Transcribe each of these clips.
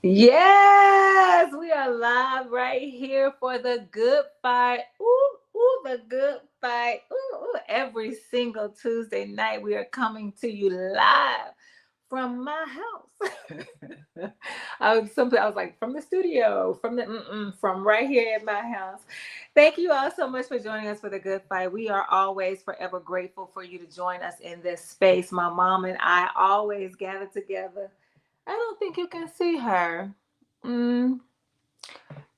Yes, we are live right here for the good fight. Ooh, ooh, the good fight. Ooh, ooh. Every single Tuesday night, we are coming to you live from my house. I was like, from the studio, from right here at my house. Thank you all so much for joining us for the good fight. We are always forever grateful for you to join us in this space. My mom and I always gather together. I don't think you can see her. Mm,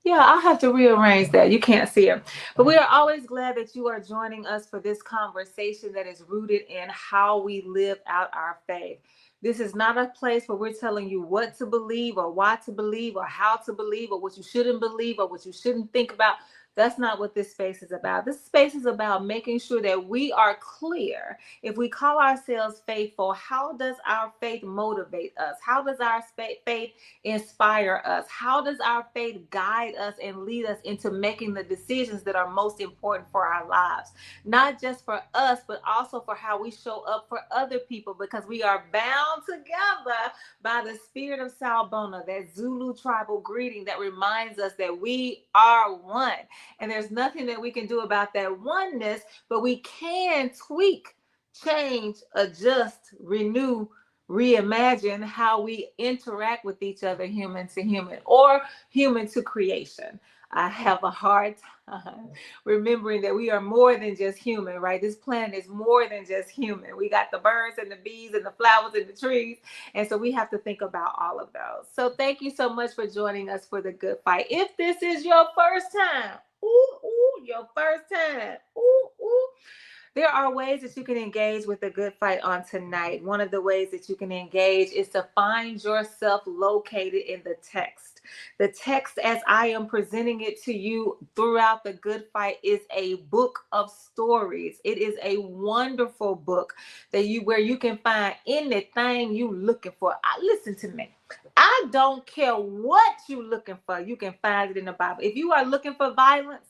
yeah, I'll have to rearrange that. You can't see her. But we are always glad that you are joining us for this conversation that is rooted in how we live out our faith. This is not a place where we're telling you what to believe or why to believe or how to believe or what you shouldn't believe or what you shouldn't think about. That's not what this space is about. This space is about making sure that we are clear. If we call ourselves faithful, how does our faith motivate us? How does our faith inspire us? How does our faith guide us and lead us into making the decisions that are most important for our lives? Not just for us, but also for how we show up for other people, because we are bound together by the spirit of Salbona, that Zulu tribal greeting that reminds us that we are one. And there's nothing that we can do about that oneness, but we can tweak, change, adjust, renew, reimagine how we interact with each other, human to human or human to creation. I have a hard time remembering that we are more than just human, right? This planet is more than just human. We got the birds and the bees and the flowers and the trees. And so we have to think about all of those. So thank you so much for joining us for the good fight. If this is your first time, your first time, there are ways that you can engage with the good fight on tonight. One of the ways that you can engage is to find yourself located in the text. The text, as I am presenting it to you throughout the good fight, is a book of stories. It is a wonderful book where you can find anything you looking for. Listen to me. I don't care what you're looking for. You can find it in the Bible. If you are looking for violence,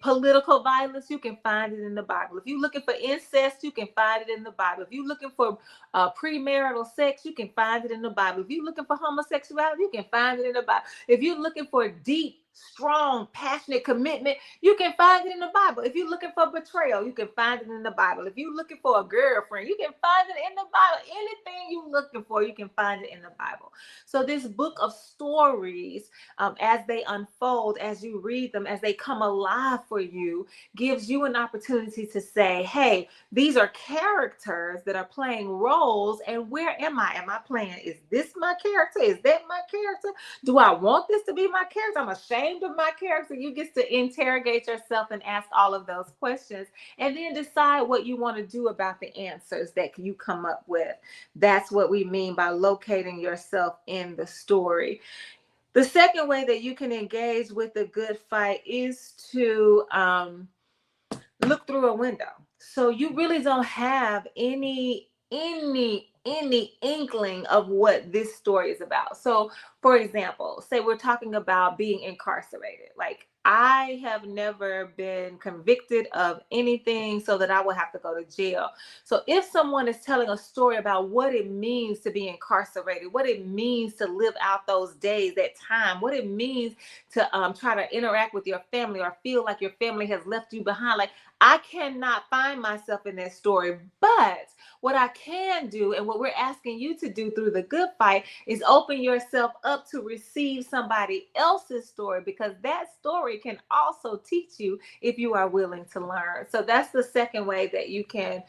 political violence, you can find it in the Bible. If you're looking for incest, you can find it in the Bible. If you're looking for premarital sex, you can find it in the Bible. If you're looking for homosexuality, you can find it in the Bible. If you're looking for deep, strong, passionate commitment, you can find it in the Bible. If you're looking for betrayal, you can find it in the Bible. If you're looking for a girlfriend, you can find it in the Bible. Anything you're looking for, you can find it in the Bible. So this book of stories, as they unfold, as you read them, as they come alive for you, gives you an opportunity to say, hey, these are characters that are playing roles, and where am I? Am I playing, is this my character? Is that my character? Do I want this to be my character? I'm ashamed of my character. You get to interrogate yourself and ask all of those questions, and then decide what you want to do about the answers that you come up with. That's what we mean by locating yourself in the story. The second way that you can engage with the good fight is to look through a window. So you really don't have any inkling of what this story is about. So for example, say we're talking about being incarcerated. Like, I have never been convicted of anything so that I would have to go to jail. So if someone is telling a story about what it means to be incarcerated, what it means to live out those days, that time, what it means to try to interact with your family or feel like your family has left you behind, like, I cannot find myself in that story. But what I can do, and what we're asking you to do through the good fight, is open yourself up to receive somebody else's story, because that story can also teach you if you are willing to learn. So that's the second way that you can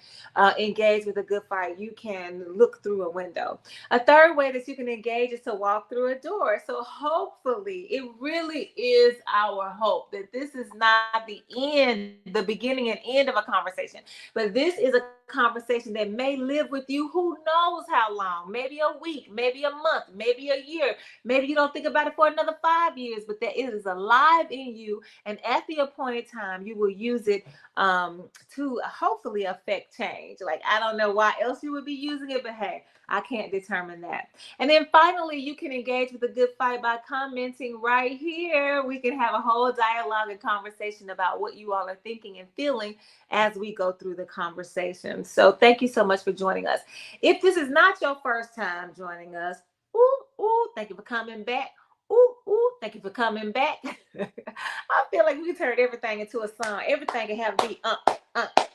engage with a good fight. You can look through a window. A third way that you can engage is to walk through a door. So hopefully, it really is our hope that this is not the end, the beginning and end of a conversation, but this is a conversation that may live with you who knows how long, maybe a week, maybe a month, maybe a year, maybe you don't think about it for another 5 years, but that it is alive in you, and at the appointed time you will use it to hopefully affect change. Like, I don't know why else you would be using it, but hey, I can't determine that. And then finally, you can engage with the good fight by commenting right here. We can have a whole dialogue and conversation about what you all are thinking and feeling as we go through the conversation. So thank you so much for joining us. If this is not your first time joining us, Ooh, ooh, thank you for coming back. Ooh, ooh, thank you for coming back. I feel like we turned everything into a song. Everything can have a beat.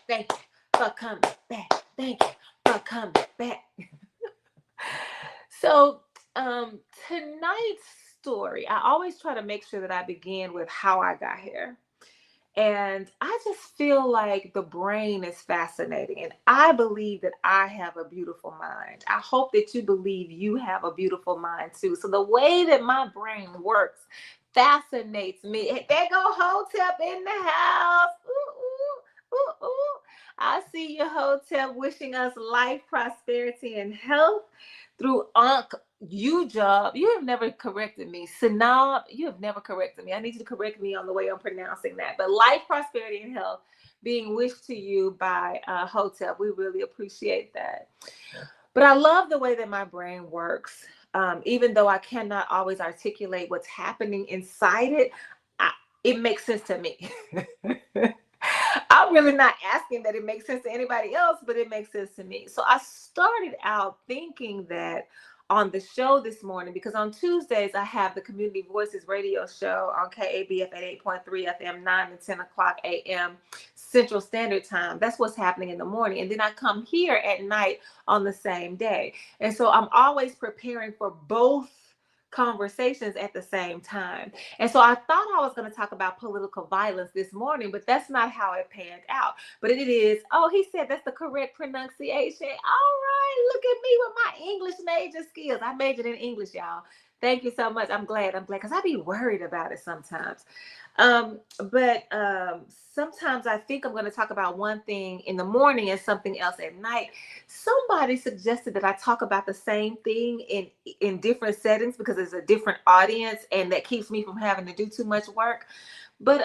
Thank you for coming back. Thank you for coming back. So, tonight's story, I always try to make sure that I begin with how I got here. And I just feel like the brain is fascinating. And I believe that I have a beautiful mind. I hope that you believe you have a beautiful mind too. So the way that my brain works fascinates me. There go Hotep in the house. Ooh, ooh, ooh, ooh. I see you, Hotep, wishing us life, prosperity, and health through Ankh. You job, you have never corrected me. Sanab, you have never corrected me. I need you to correct me on the way I'm pronouncing that. But life, prosperity, and health being wished to you by Hotep. We really appreciate that. But I love the way that my brain works. Even though I cannot always articulate what's happening inside it, it makes sense to me. I'm really not asking that it makes sense to anybody else, but it makes sense to me. So I started out thinking that on the show this morning, because on Tuesdays I have the Community Voices radio show on KABF at 8.3 FM, 9 to 10 o'clock a.m. Central Standard Time. That's what's happening in the morning. And then I come here at night on the same day. And so I'm always preparing for both conversations at the same time. And so I thought I was going to talk about political violence this morning, but that's not how it panned out. But it is, oh, he said that's the correct pronunciation. All right, look at me with my English major skills. I majored in English, y'all. Thank you so much. I'm glad, because I be worried about it sometimes. But sometimes I think I'm going to talk about one thing in the morning and something else at night. Somebody suggested that I talk about the same thing in different settings because it's a different audience and that keeps me from having to do too much work. But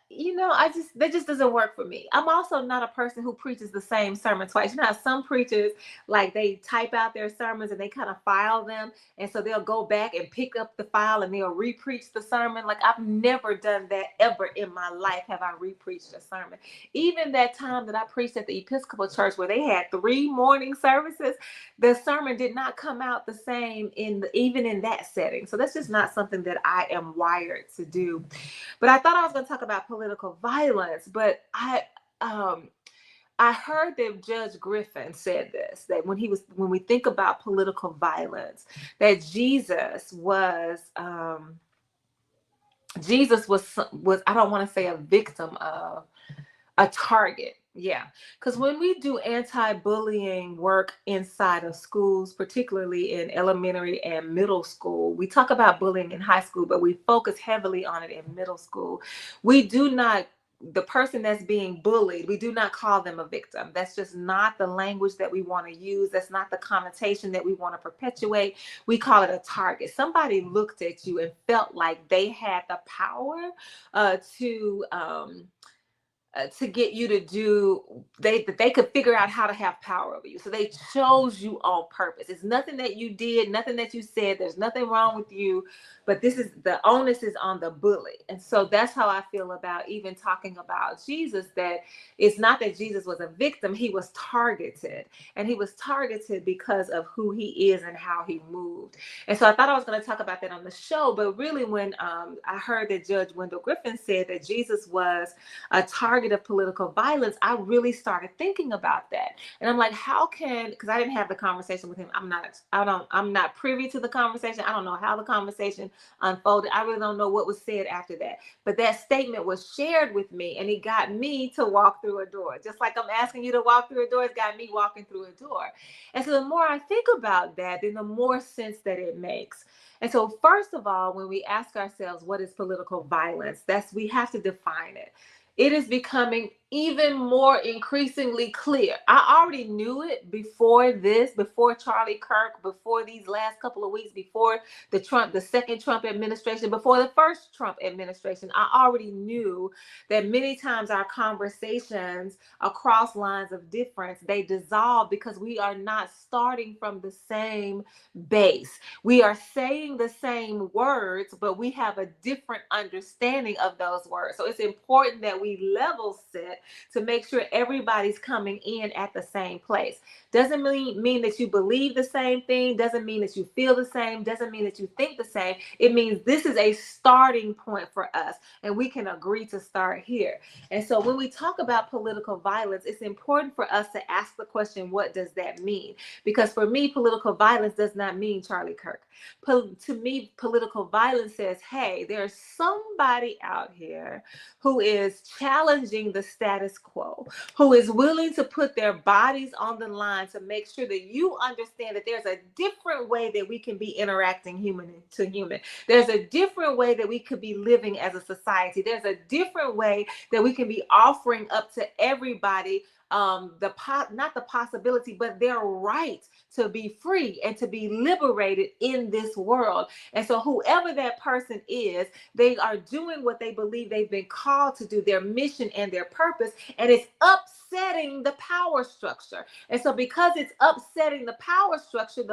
that just doesn't work for me. I'm also not a person who preaches the same sermon twice. You know how some preachers, like, they type out their sermons and they kind of file them. And so they'll go back and pick up the file and they'll re-preach the sermon. Like, I've never done that ever in my life. Have I re-preached a sermon? Even that time that I preached at the Episcopal Church where they had 3 morning services, the sermon did not come out the same even in that setting. So that's just not something that I am wired to do. But I thought I was going to talk about political violence, but I heard that Judge Griffin said this, that when we think about political violence, that Jesus was I don't want to say a victim of, a target. Yeah. Because when we do anti-bullying work inside of schools, particularly in elementary and middle school, we talk about bullying in high school, but we focus heavily on it in middle school. The person that's being bullied, we do not call them a victim. That's just not the language that we want to use. That's not the connotation that we want to perpetuate. We call it a target. Somebody looked at you and felt like they had the power to get you to do, that they could figure out how to have power over you. So they chose you on purpose. It's nothing that you did, nothing that you said. There's nothing wrong with you, but the onus is on the bully. And so that's how I feel about even talking about Jesus, that it's not that Jesus was a victim. He was targeted, and he was targeted because of who he is and how he moved. And so I thought I was going to talk about that on the show, but really when I heard that Judge Wendell Griffin said that Jesus was a target of political violence, I really started thinking about that. And I'm like, because I didn't have the conversation with him. I'm not privy to the conversation. I don't know how the conversation unfolded. I really don't know what was said after that. But that statement was shared with me, and it got me to walk through a door. Just like I'm asking you to walk through a door, it's got me walking through a door. And so the more I think about that, then the more sense that it makes. And so first of all, when we ask ourselves, what is political violence? We have to define it. It is becoming even more increasingly clear. I already knew it before Charlie Kirk, before these last couple of weeks, before the second Trump administration, before the first Trump administration. I already knew that many times our conversations across lines of difference, they dissolve because we are not starting from the same base. We are saying the same words, but we have a different understanding of those words. So it's important that we level set to make sure everybody's coming in at the same place. Doesn't mean that you believe the same thing, doesn't mean that you feel the same, doesn't mean that you think the same. It means this is a starting point for us, and we can agree to start here. And so when we talk about political violence, it's important for us to ask the question, what does that mean? Because for me, political violence does not mean Charlie Kirk. To me, political violence says, hey, there's somebody out here who is challenging the status quo, who is willing to put their bodies on the line to make sure that you understand that there's a different way that we can be interacting human to human. There's a different way that we could be living as a society. There's a different way that we can be offering up to everybody not the possibility, but their right to be free and to be liberated in this world. And so whoever that person is, they are doing what they believe they've been called to do, their mission and their purpose, and it's upsetting the power structure. And so because it's upsetting the power structure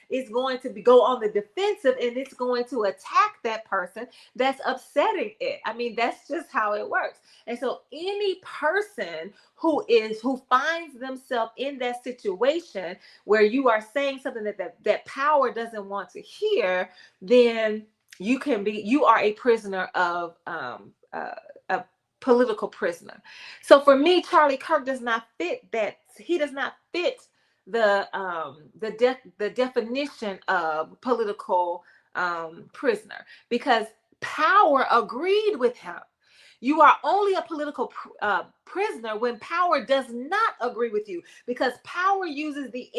is going to go on the defensive, and it's going to attack that person that's upsetting it. I mean, that's just how it works. And so any person who finds themselves in that situation where you are saying something that power doesn't want to hear, then you are a prisoner of a political prisoner. So for me, Charlie Kirk does not fit that. He does not fit the definition of political prisoner, because power agreed with him. You are only a political prisoner when power does not agree with you, because power uses the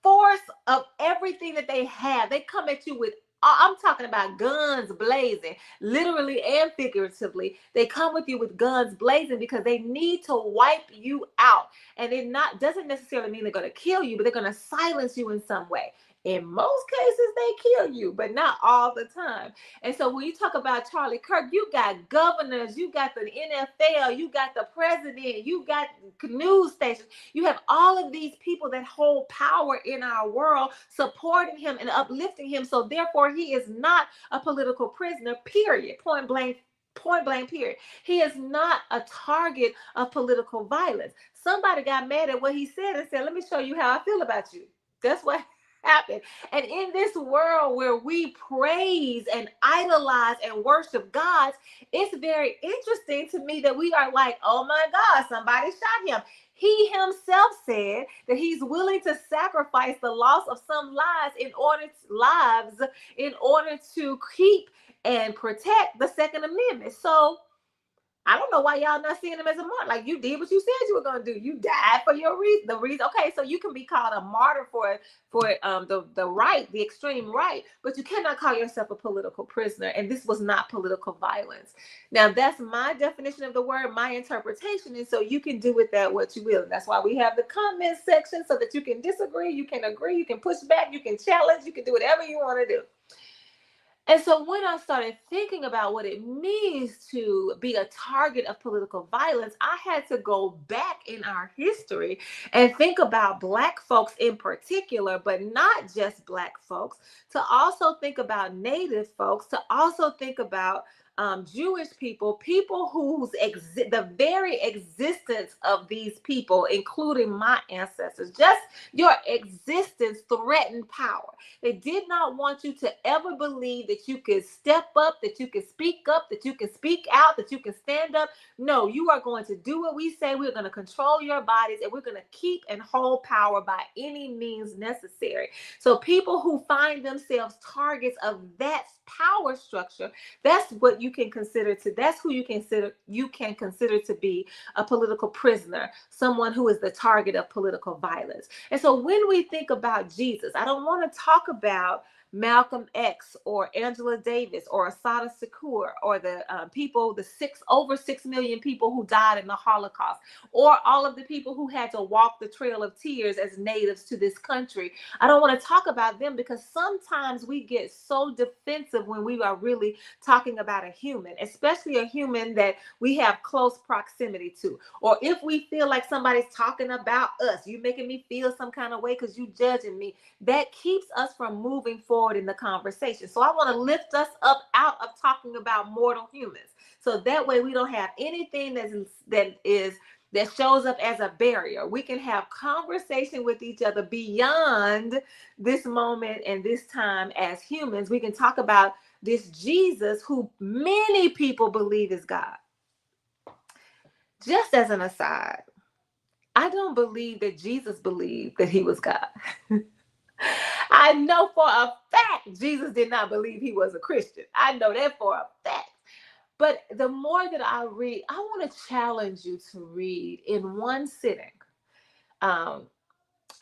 force of everything that they have. They come at you with, I'm talking about guns blazing, literally and figuratively. They come with you with guns blazing because they need to wipe you out. And it doesn't necessarily mean they're going to kill you, but they're going to silence you in some way. In most cases, they kill you, but not all the time. And so when you talk about Charlie Kirk, you got governors, you got the NFL, you got the president, you got news stations. You have all of these people that hold power in our world supporting him and uplifting him. So therefore, he is not a political prisoner, period. Point blank, period. He is not a target of political violence. Somebody got mad at what he said and said, let me show you how I feel about you. That's what happened. And in this world where we praise and idolize and worship gods, it's very interesting to me that we are like, oh my God, somebody shot him. He himself said that he's willing to sacrifice the loss of some lives in order to keep and protect the Second Amendment. So I don't know why y'all not seeing him as a martyr. Like, you did what you said you were going to do. You died for your reason. The reason. Okay, so you can be called a martyr for the right, the extreme right, but you cannot call yourself a political prisoner. And this was not political violence. Now, that's my definition of the word, my interpretation. And so you can do with that what you will. And that's why we have the comment section, so that you can disagree, you can agree, you can push back, you can challenge, you can do whatever you want to do. And so when I started thinking about what it means to be a target of political violence, I had to go back in our history and think about Black folks in particular, but not just Black folks, to also think about Native folks, to also think about Jewish people whose the very existence of these people, including my ancestors, just your existence threatened power. They did not want you to ever believe that you could step up, that you could speak up, that you can speak out, that you can stand up. No, you are going to do what we say. We're going to control your bodies, and we're going to keep and hold power by any means necessary. So people who find themselves targets of that power structure, that's what you can consider that's who you can consider to be a political prisoner, someone who is the target of political violence. And so when we think about Jesus, I don't want to talk about Malcolm X or Angela Davis or Assata Shakur or the over 6 million people who died in the Holocaust, or all of the people who had to walk the Trail of Tears as natives to this country. I don't want to talk about them, because sometimes we get so defensive of when we are really talking about a human, especially a human that we have close proximity to. Or if we feel like somebody's talking about us, you making me feel some kind of way because you judging me, that keeps us from moving forward in the conversation. So I want to lift us up out of talking about mortal humans. So that way we don't have anything that shows up as a barrier. We can have conversation with each other beyond this moment and this time as humans. We can talk about this Jesus who many people believe is God. Just as an aside, I don't believe that Jesus believed that he was God. I know for a fact Jesus did not believe he was a Christian. I know that for a fact. But the more that I read, I want to challenge you to read in one sitting. I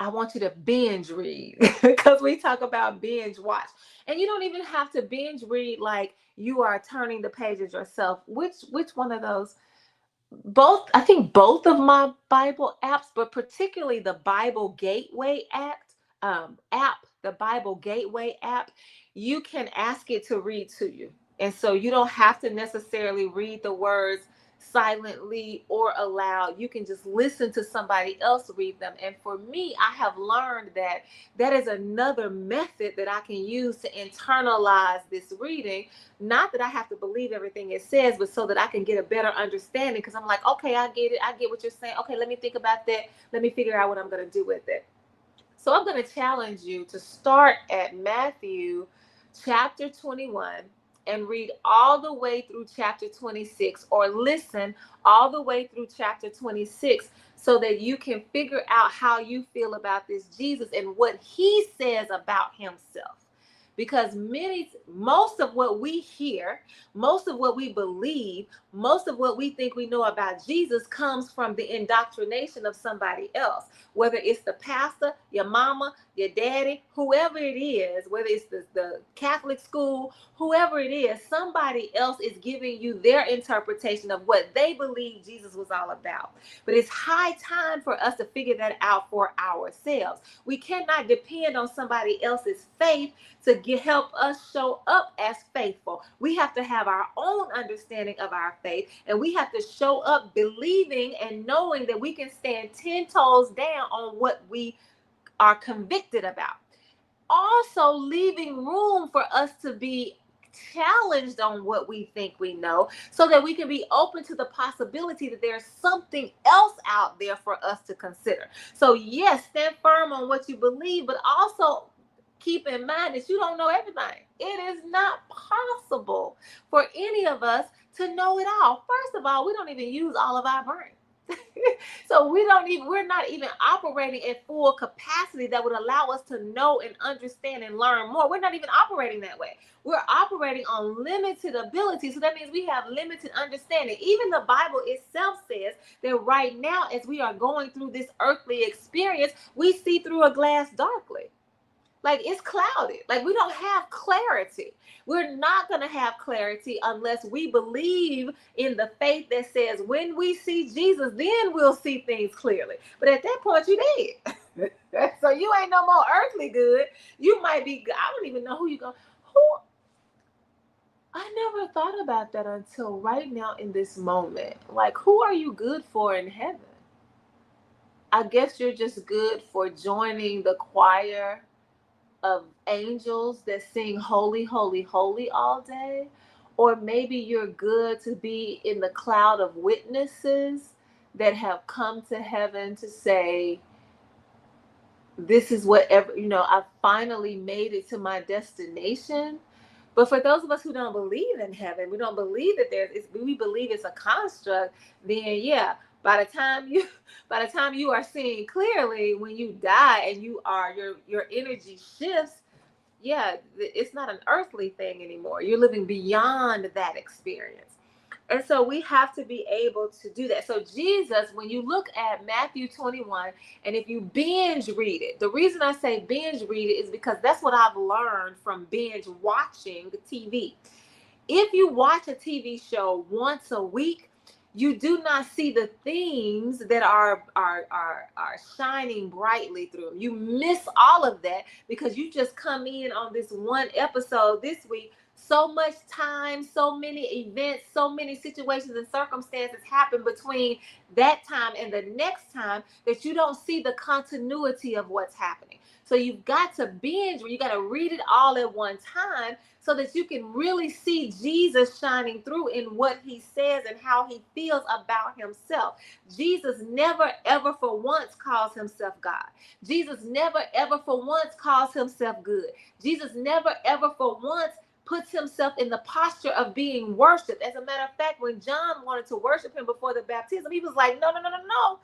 want you to binge read because we talk about binge watch. And you don't even have to binge read like you are turning the pages yourself. Which one of those? Both, I think both of my Bible apps, but particularly the Bible Gateway the Bible Gateway app, you can ask it to read to you. And so you don't have to necessarily read the words silently or aloud. You can just listen to somebody else read them. And for me, I have learned that that is another method that I can use to internalize this reading. Not that I have to believe everything it says, but so that I can get a better understanding. Because I'm like, okay, I get it. I get what you're saying. Okay, let me think about that. Let me figure out what I'm going to do with it. So I'm going to challenge you to start at Matthew chapter 21 and read all the way through chapter 26, or listen all the way through chapter 26, so that you can figure out how you feel about this Jesus and what he says about himself. Because most of what we hear, most of what we believe, most of what we think we know about Jesus comes from the indoctrination of somebody else. Whether it's the pastor, your mama, your daddy, whoever it is, whether it's the Catholic school, whoever it is, somebody else is giving you their interpretation of what they believe Jesus was all about. But it's high time for us to figure that out for ourselves. We cannot depend on somebody else's faith to help us show up as faithful. We have to have our own understanding of our faith, and we have to show up believing and knowing that we can stand 10 toes down on what we are convicted about. Also leaving room for us to be challenged on what we think we know, so that we can be open to the possibility that there's something else out there for us to consider. So yes, stand firm on what you believe, but also keep in mind that you don't know everything. It is not possible for any of us to know it all. First of all, we don't even use all of our brain. So we're not even operating at full capacity that would allow us to know and understand and learn more. We're not even operating that way. We're operating on limited ability. So that means we have limited understanding. Even the Bible itself says that right now, as we are going through this earthly experience, we see through a glass darkly. Like, it's clouded. Like, we don't have clarity. We're not going to have clarity unless we believe in the faith that says when we see Jesus, then we'll see things clearly. But at that point, you're dead. So you ain't no more earthly good. You might be good. I don't even know who you're going. I never thought about that until right now in this moment. Like, who are you good for in heaven? I guess you're just good for joining the choir of angels that sing holy, holy, holy all day. Or maybe you're good to be in the cloud of witnesses that have come to heaven to say, this is whatever, I finally made it to my destination. But for those of us who don't believe in heaven, we don't believe that we believe it's a construct, then yeah, by the time you are seeing clearly, when you die and your energy shifts, yeah, it's not an earthly thing anymore. You're living beyond that experience. And so we have to be able to do that. So Jesus, when you look at Matthew 21, and if you binge read it, the reason I say binge read it is because that's what I've learned from binge watching TV. If you watch a TV show once a week, you do not see the themes that are shining brightly through them. You miss all of that because you just come in on this one episode this week. So much time, so many events, so many situations and circumstances happen between that time and the next time that you don't see the continuity of what's happening. So you've got to binge, you got to read it all at one time so that you can really see Jesus shining through in what he says and how he feels about himself. Jesus never ever for once calls himself God. Jesus never ever for once calls himself good. Jesus never ever for once puts himself in the posture of being worshiped. As a matter of fact, when John wanted to worship him before the baptism, he was like, no.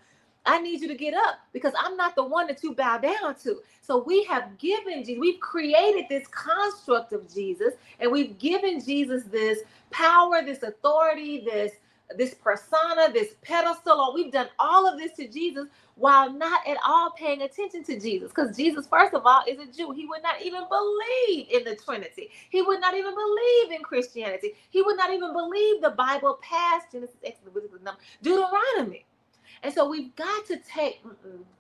I need you to get up because I'm not the one that you bow down to. So we have given Jesus, we've created this construct of Jesus, and we've given Jesus this power, this authority, this persona, this pedestal. We've done all of this to Jesus while not at all paying attention to Jesus. Because Jesus, first of all, is a Jew. He would not even believe in the Trinity. He would not even believe in Christianity. He would not even believe the Bible past Genesis, Exodus, Leviticus, Deuteronomy. And so we've got to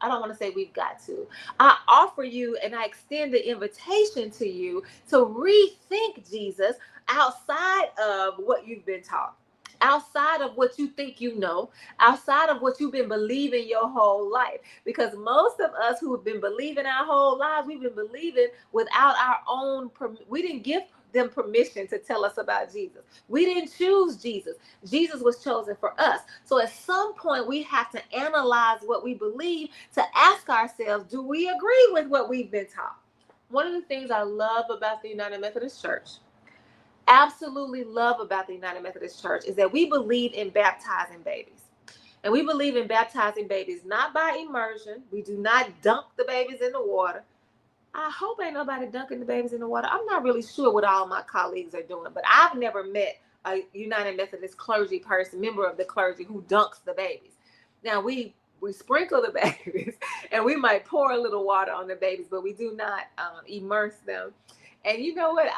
I don't want to say we've got to. I offer you and I extend the invitation to you to rethink Jesus outside of what you've been taught, outside of what you think you know, outside of what you've been believing your whole life. Because most of us who have been believing our whole lives, we've been believing without our own, we didn't give them permission to tell us about Jesus. We didn't choose Jesus. Jesus was chosen for us. So at some point we have to analyze what we believe to ask ourselves, do we agree with what we've been taught? One of the things I love about the United Methodist Church, absolutely love about the United Methodist Church, is that we believe in baptizing babies. And we believe in baptizing babies not by immersion. We do not dunk the babies in the water. I hope ain't nobody dunking the babies in the water. I'm not really sure what all my colleagues are doing, but I've never met a United Methodist clergy person, member of the clergy, who dunks the babies. Now, we sprinkle the babies and we might pour a little water on the babies, but we do not immerse them. And you know what?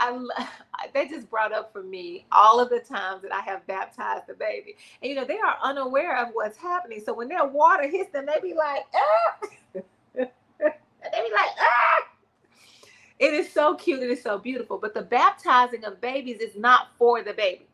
That just brought up for me all of the times that I have baptized the baby. And, you know, they are unaware of what's happening. So when their water hits them, they be like, ah! They be like, ah! It is so cute. It is so beautiful. But the baptizing of babies is not for the baby.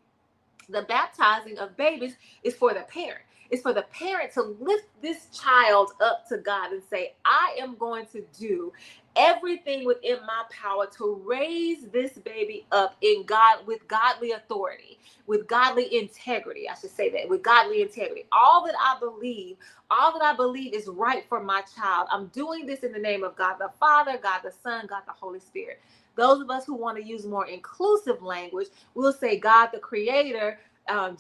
The baptizing of babies is for the parent. It's for the parent to lift this child up to God and say, I am going to do everything within my power to raise this baby up in God, with godly authority, with godly integrity. I should say that, with godly integrity. All that I believe is right for my child. I'm doing this in the name of God the Father, God the Son, God the Holy Spirit. Those of us who want to use more inclusive language, we'll say God the Creator,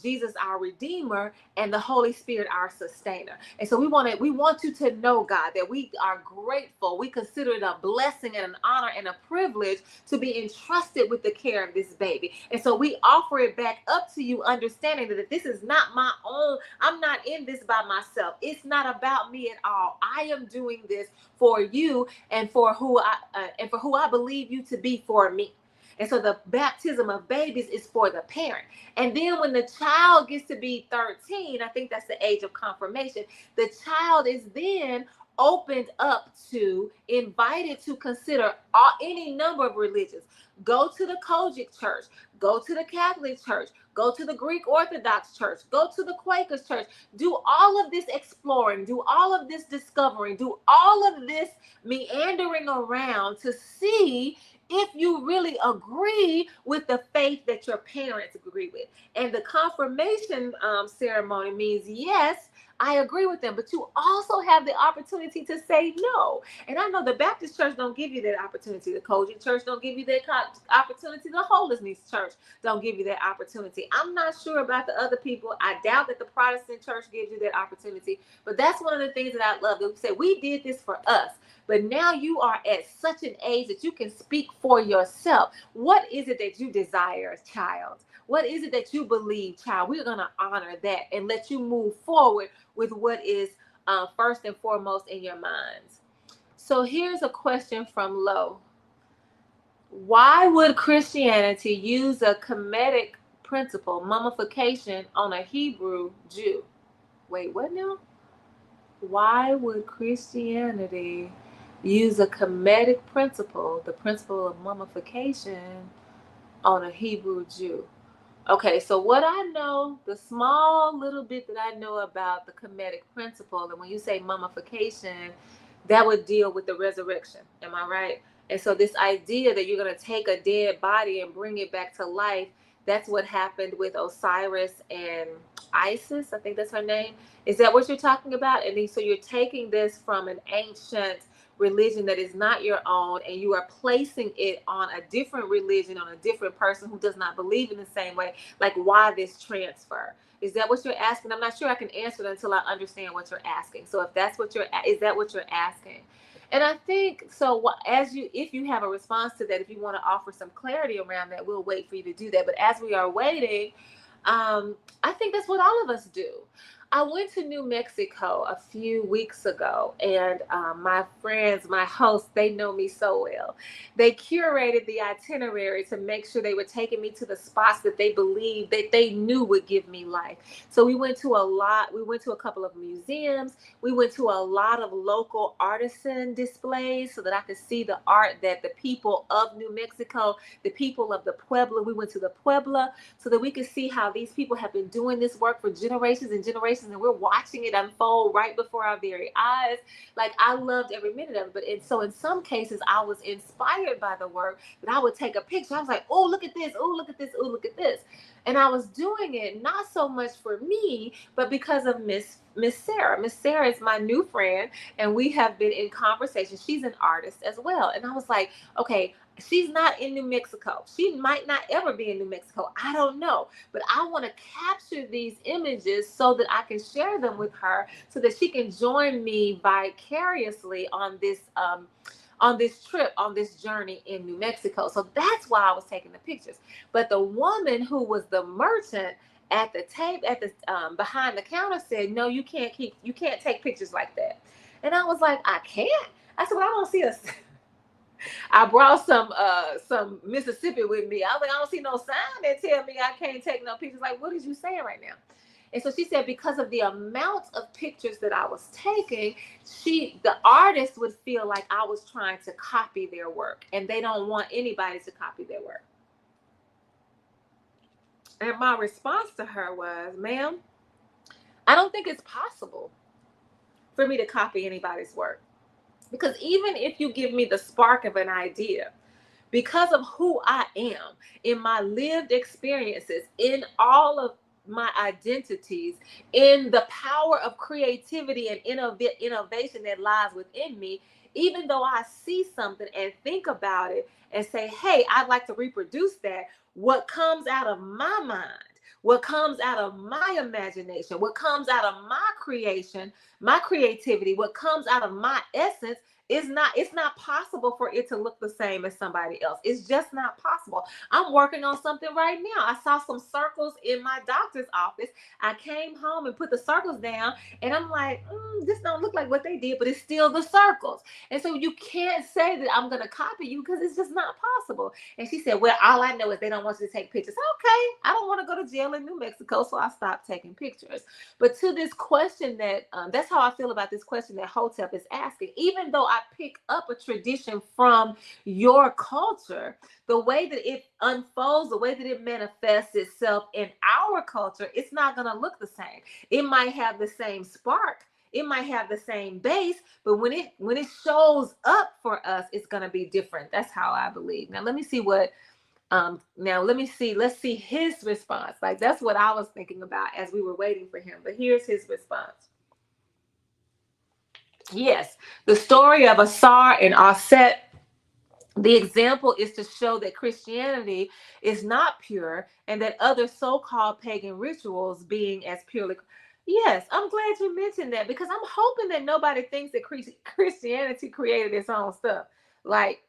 Jesus our Redeemer, and the Holy Spirit our Sustainer. And so we want you to know, God, that we are grateful. We consider it a blessing and an honor and a privilege to be entrusted with the care of this baby. And so we offer it back up to you, understanding that this is not my own. I'm not in this by myself. It's not about me at all. I am doing this for you and for who I believe you to be for me. And so the baptism of babies is for the parent. And then when the child gets to be 13, I think that's the age of confirmation, the child is then opened up to, invited to consider any number of religions. Go to the Kojic church, go to the Catholic church, go to the Greek Orthodox church, go to the Quakers church, do all of this exploring, do all of this discovering, do all of this meandering around to see if you really agree with the faith that your parents agree with. And the confirmation ceremony means, yes, I agree with them, but you also have the opportunity to say no. And I know the Baptist church don't give you that opportunity. The Kojic church don't give you that opportunity. The Holiness church don't give you that opportunity. I'm not sure about the other people. I doubt that the Protestant church gives you that opportunity. But that's one of the things that I love. They say, we did this for us. But now you are at such an age that you can speak for yourself. What is it that you desire, child? What is it that you believe, child? We're going to honor that and let you move forward with what is first and foremost in your minds. So here's a question from Lo. Why would Christianity use a comedic principle, mummification on a Hebrew Jew. Wait, what now? Why would Christianity use a comedic principle, the principle of mummification, on a Hebrew Jew? Okay, so what I know, the small little bit that I know about the Kemetic principle, and when you say mummification, that would deal with the resurrection. Am I right? And so this idea that you're going to take a dead body and bring it back to life, that's what happened with Osiris and Isis. I think that's her name. Is that what you're talking about? And so you're taking this from an ancient religion that is not your own, and you are placing it on a different religion, on a different person who does not believe in the same way. Like, why this transfer? Is that what you're asking? I'm not sure I can answer it until I understand what you're asking. So if that's what is that what you're asking? And I think so. If you have a response to that, if you want to offer some clarity around that, we'll wait for you to do that. But as we are waiting, I think that's what all of us do. I went to New Mexico a few weeks ago, and my friends, my hosts, they know me so well. They curated the itinerary to make sure they were taking me to the spots that they believed that they knew would give me life. So we went to a couple of museums. We went to a lot of local artisan displays so that I could see the art that the people of New Mexico, the people of the Puebla, we went to the Puebla so that we could see how these people have been doing this work for generations and generations, and we're watching it unfold right before our very eyes. Like, I loved every minute of it. So in some cases, I was inspired by the work that I would take a picture. I was like, oh, look at this. Oh, look at this. Oh, look at this. And I was doing it not so much for me, but because of Miss Sarah. Miss Sarah is my new friend, and we have been in conversation. She's an artist as well. And I was like, okay, she's not in New Mexico. She might not ever be in New Mexico. I don't know. But I want to capture these images so that I can share them with her so that she can join me vicariously on this trip, on this journey in New Mexico. So that's why I was taking the pictures. But the woman who was the merchant at the behind the counter said, no, you can't take pictures like that. And I was like, I can't. I said, well, I don't see a I brought some Mississippi with me. I was like, I don't see no sign that tell me I can't take no pictures. Like, what is you saying right now? And so she said, because of the amount of pictures that I was taking, the artist would feel like I was trying to copy their work, and they don't want anybody to copy their work. And my response to her was, ma'am, I don't think it's possible for me to copy anybody's work. Because even if you give me the spark of an idea, because of who I am, in my lived experiences, in all of my identities, in the power of creativity and innovation that lies within me, even though I see something and think about it and say, hey, I'd like to reproduce that, what comes out of my mind, what comes out of my imagination, what comes out of my creation, my creativity, what comes out of my essence, it's not possible for it to look the same as somebody else. It's just not possible. I'm working on something right now. I saw some circles in my doctor's office. I came home and put the circles down, and I'm like, this don't look like what they did, but it's still the circles. And so you can't say that I'm going to copy you, because it's just not possible. And she said, well, all I know is they don't want you to take pictures. Okay, I don't want to go to jail in New Mexico, so I stopped taking pictures. But to this question that's how I feel about this question that Hotep is asking. Even though I pick up a tradition from your culture, the way that it unfolds, the way that it manifests itself in our culture, it's not going to look the same. It might have the same spark, it might have the same base, but when it shows up for us, it's going to be different. That's how I believe. Now let me see let's see his response. Like, that's what I was thinking about as we were waiting for him. But here's his response. Yes, the story of Asar and Aset, the example is to show that Christianity is not pure, and that other so-called pagan rituals being as purely. Yes, I'm glad you mentioned that, because I'm hoping that nobody thinks that Christianity created its own stuff. Like,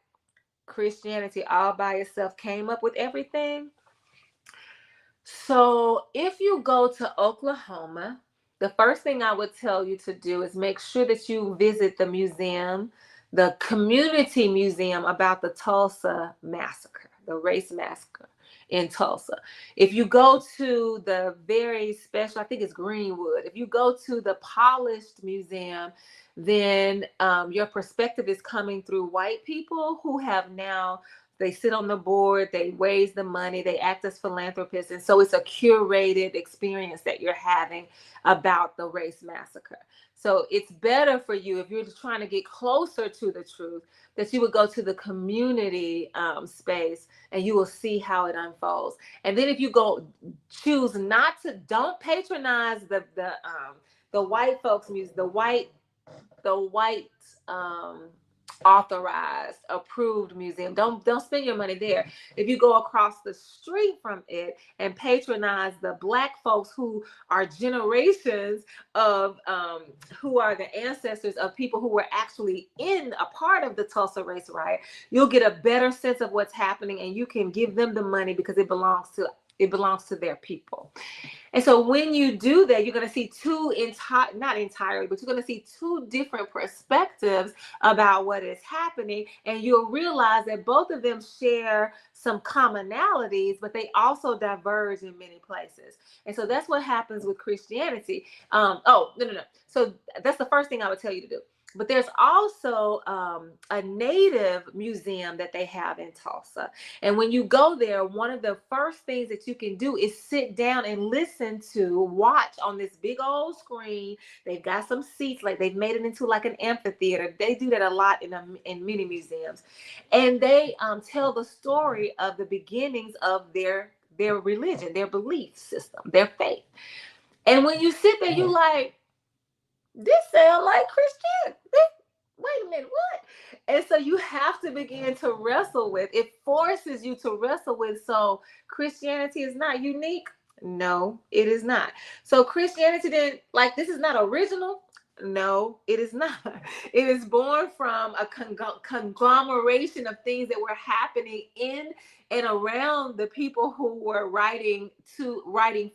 Christianity all by itself came up with everything. So if you go to Oklahoma, the first thing I would tell you to do is make sure that you visit the museum, the community museum about the Tulsa massacre. the race massacre in Tulsa. If you go to the very special, I think it's Greenwood, if you go to the Polished Museum, then your perspective is coming through white people who have now, they sit on the board, they raise the money, they act as philanthropists. And so it's a curated experience that you're having about the race massacre. So it's better for you, if you're just trying to get closer to the truth, that you would go to the community space, and you will see how it unfolds. And then if you go, choose not to, don't patronize the white folks music, the white um, authorized, approved museum. Don't spend your money there. If you go across the street from it and patronize the Black folks who are generations of who are the ancestors of people who were actually in a part of the Tulsa race riot, you'll get a better sense of what's happening, and you can give them the money because it belongs to their people. And so when you do that, you're going to see not entirely, but you're going to see two different perspectives about what is happening. And you'll realize that both of them share some commonalities, but they also diverge in many places. And so that's what happens with Christianity. No. So that's the first thing I would tell you to do. But there's also a Native museum that they have in Tulsa. And when you go there, one of the first things that you can do is sit down and watch on this big old screen. They've got some seats, like they've made it into like an amphitheater. They do that a lot in many museums. And they tell the story of the beginnings of their religion, their belief system, their faith. And when you sit there, you like, this sounds like Christianity. Wait a minute, what? And so you have to begin to wrestle with, it forces you to wrestle with, so Christianity is not unique? No, it is not. So Christianity didn't, like, this is not original? No, it is not. It is born from a conglomeration of things that were happening in and around the people who were writing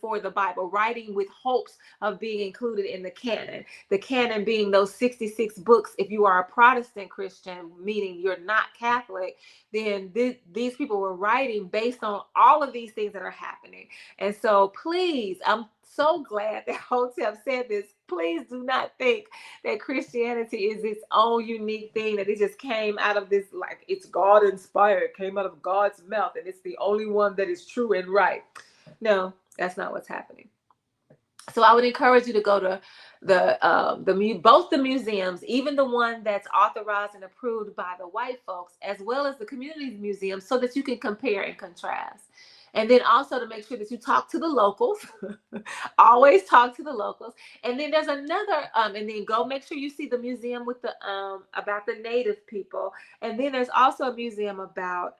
for the Bible, writing with hopes of being included in the canon. The canon being those 66 books. If you are a Protestant Christian, meaning you're not Catholic, then these people were writing based on all of these things that are happening. And so please, I'm so glad that Hotep said this. Please do not think that Christianity is its own unique thing, that it just came out of this, like it's God inspired, came out of God's mouth, and it's the only one that is true and right. No, that's not what's happening. So I would encourage you to go to both the museums, even the one that's authorized and approved by the white folks, as well as the community museum, so that you can compare and contrast. And then also to make sure that you talk to the locals. Always talk to the locals. And then there's another, and then go make sure you see the museum with the about the Native people. And then there's also a museum about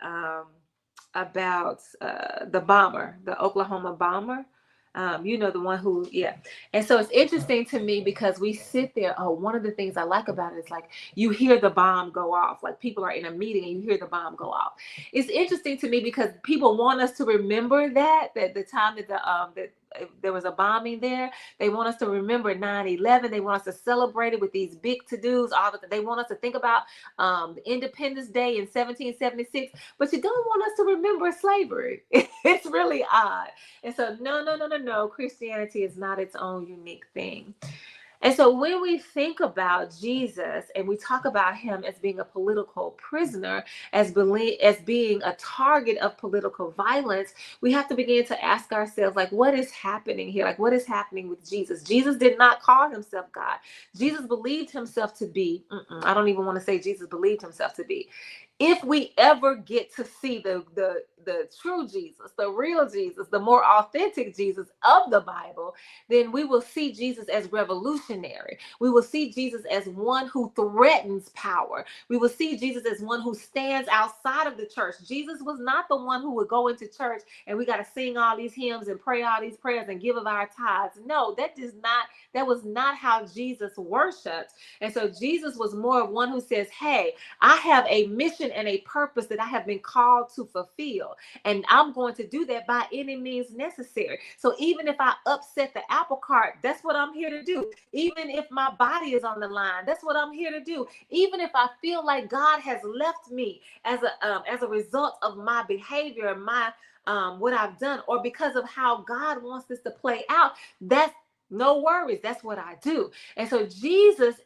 the bomber, the Oklahoma bomber. The one who, yeah. And so it's interesting to me because we sit there. Oh, one of the things I like about it is like you hear the bomb go off. Like people are in a meeting and you hear the bomb go off. It's interesting to me because people want us to remember that the time that that there was a bombing there. They want us to remember 9/11. They want us to celebrate it with these big to-dos. They want us to think about Independence Day in 1776. But you don't want us to remember slavery. It's really odd. And so no. Christianity is not its own unique thing. And so when we think about Jesus and we talk about him as being a political prisoner, as being a target of political violence, we have to begin to ask ourselves, like, what is happening here? Like, what is happening with Jesus? Jesus did not call himself God. Jesus believed himself to be, I don't even want to say Jesus believed himself to be. If we ever get to see the true Jesus, the real Jesus, the more authentic Jesus of the Bible, then we will see Jesus as revolutionary. We will see Jesus as one who threatens power. We will see Jesus as one who stands outside of the church. Jesus was not the one who would go into church and we got to sing all these hymns and pray all these prayers and give of our tithes. No, that was not how Jesus worshiped. And so Jesus was more of one who says, hey, I have a mission mission and a purpose that I have been called to fulfill. And I'm going to do that by any means necessary. So even if I upset the apple cart, that's what I'm here to do. Even if my body is on the line, that's what I'm here to do. Even if I feel like God has left me as a result of my behavior and my what I've done, or because of how God wants this to play out, that's no worries. That's what I do. And so Jesus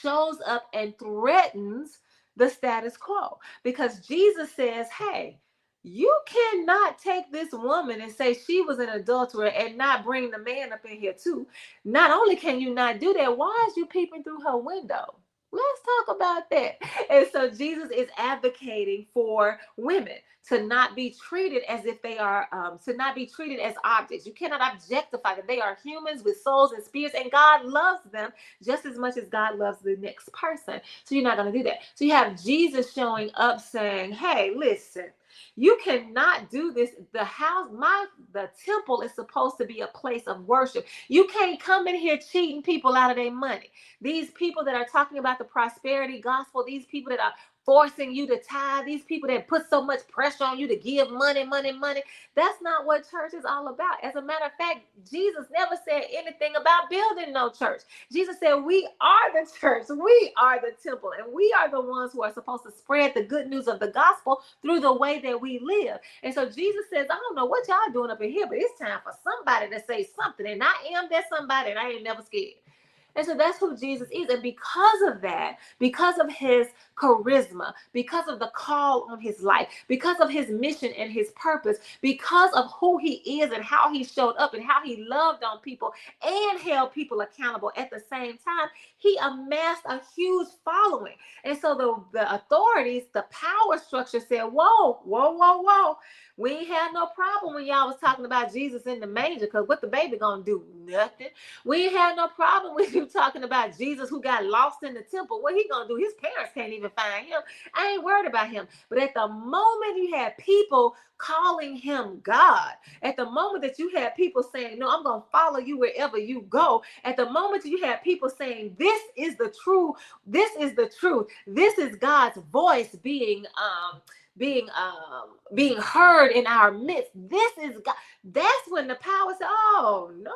shows up and threatens the status quo, because Jesus says, hey, you cannot take this woman and say she was an adulterer and not bring the man up in here too. Not only can you not do that, why is you peeping through her window? Let's talk about that. And so Jesus is advocating for women to not be treated as if they are, to not be treated as objects. You cannot objectify them. They are humans with souls and spirits, and God loves them just as much as God loves the next person. So you're not going to do that. So you have Jesus showing up saying, hey, listen, you cannot do this. The temple is supposed to be a place of worship. You can't come in here cheating people out of their money. These people that are talking about the prosperity gospel, these people that are forcing you to tithe, these people that put so much pressure on you to give money. That's not what church is all about. As a matter of fact, Jesus never said anything about building no church. Jesus said we are the church, we are the temple, and we are the ones who are supposed to spread the good news of the gospel through the way that we live. And so Jesus says, I don't know what y'all doing up in here, but it's time for somebody to say something, and I am that somebody, and I ain't never scared. And so that's who Jesus is. And because of that, because of his charisma, because of the call on his life, because of his mission and his purpose, because of who he is and how he showed up and how he loved on people and held people accountable at the same time, he amassed a huge following. And so the authorities, the power structure said, whoa. We ain't had no problem when y'all was talking about Jesus in the manger, because what the baby gonna do? Nothing. We ain't had no problem with you talking about Jesus who got lost in the temple. What he gonna do? His parents can't even find him. I ain't worried about him. But at the moment you had people calling him God, at the moment that you had people saying, no, I'm gonna follow you wherever you go, at the moment you had people saying, this is the truth, this is God's voice being heard in our midst. This is God. That's when the power said, oh, no,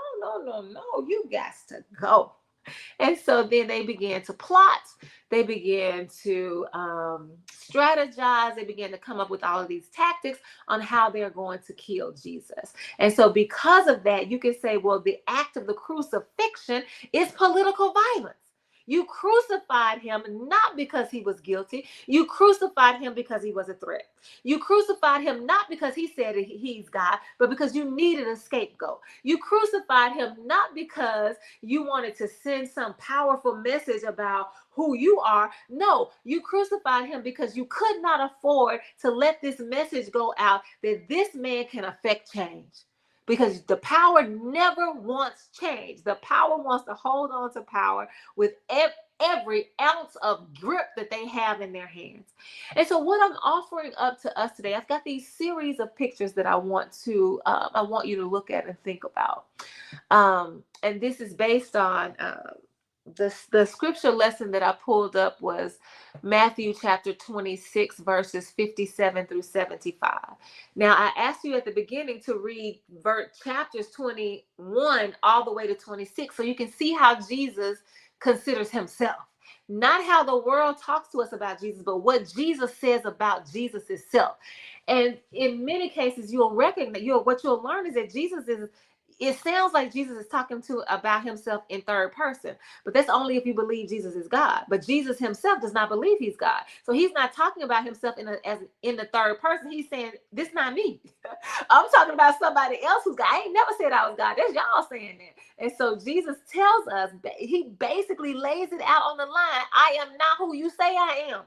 you got to go. And so then they began to plot. They began to strategize. They began to come up with all of these tactics on how they're going to kill Jesus. And so because of that, you can say, well, the act of the crucifixion is political violence. You crucified him not because he was guilty. You crucified him because he was a threat. You crucified him not because he said he's God, but because you needed a scapegoat. You crucified him not because you wanted to send some powerful message about who you are. No, you crucified him because you could not afford to let this message go out that this man can affect change. Because the power never wants change. The power wants to hold on to power with every ounce of grip that they have in their hands. And so what I'm offering up to us today, I've got these series of pictures that I want you to look at and think about. And this is based on the scripture lesson that I pulled up was Matthew chapter 26, verses 57 through 75. Now, I asked you at the beginning to read chapters 21 all the way to 26, so you can see how Jesus considers himself. Not how the world talks to us about Jesus, but what Jesus says about Jesus himself. And in many cases, you'll recognize, what you'll learn is that it sounds like Jesus is talking about himself in third person, but that's only if you believe Jesus is God. But Jesus himself does not believe he's God. So he's not talking about himself in the third person. He's saying, this not me. I'm talking about somebody else who's God. I ain't never said I was God. That's y'all saying that. And so Jesus tells us, he basically lays it out on the line. I am not who you say I am.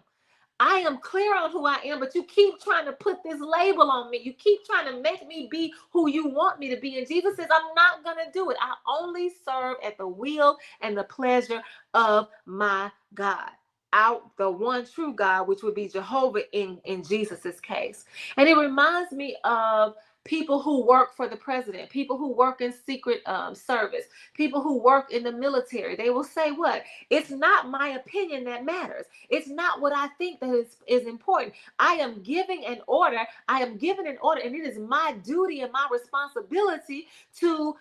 I am clear on who I am, but you keep trying to put this label on me. You keep trying to make me be who you want me to be. And Jesus says, I'm not going to do it. I only serve at the will and the pleasure of my God. The one true God, which would be Jehovah in Jesus's case. And it reminds me of people who work for the president, people who work in secret service, people who work in the military. They will say what? It's not my opinion that matters. It's not what I think that is important. I am giving an order. I am given an order, and it is my duty and my responsibility to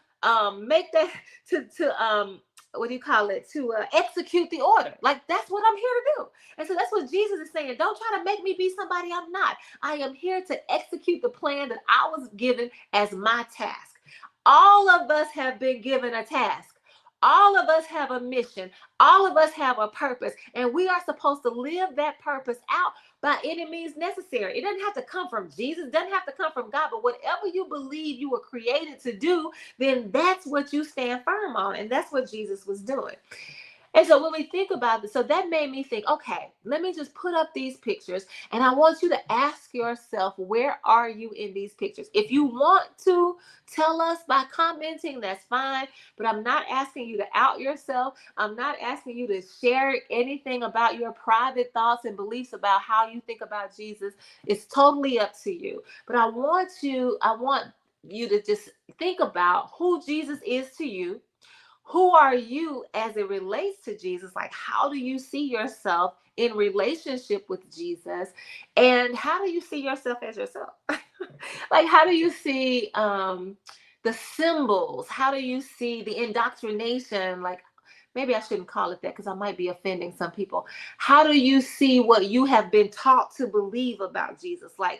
make that, to what do you call it, to execute the order. Like, that's what I'm here to do. And so that's what Jesus is saying. Don't try to make me be somebody I'm not. I am here to execute the plan that I was given as my task. All of us have been given a task. All of us have a mission. All of us have a purpose, and we are supposed to live that purpose out by any means necessary. It doesn't have to come from Jesus. It doesn't have to come from God, but whatever you believe you were created to do, then that's what you stand firm on, and that's what Jesus was doing. And so when we think about this, so that made me think, okay, let me just put up these pictures, and I want you to ask yourself, where are you in these pictures? If you want to tell us by commenting, that's fine, but I'm not asking you to out yourself. I'm not asking you to share anything about your private thoughts and beliefs about how you think about Jesus. It's totally up to you. But I want you to just think about who Jesus is to you. Who are you as it relates to Jesus? Like, how do you see yourself in relationship with Jesus? And how do you see yourself as yourself? Like, how do you see the symbols? How do you see the indoctrination? Like, maybe I shouldn't call it that because I might be offending some people. How do you see what you have been taught to believe about Jesus? Like,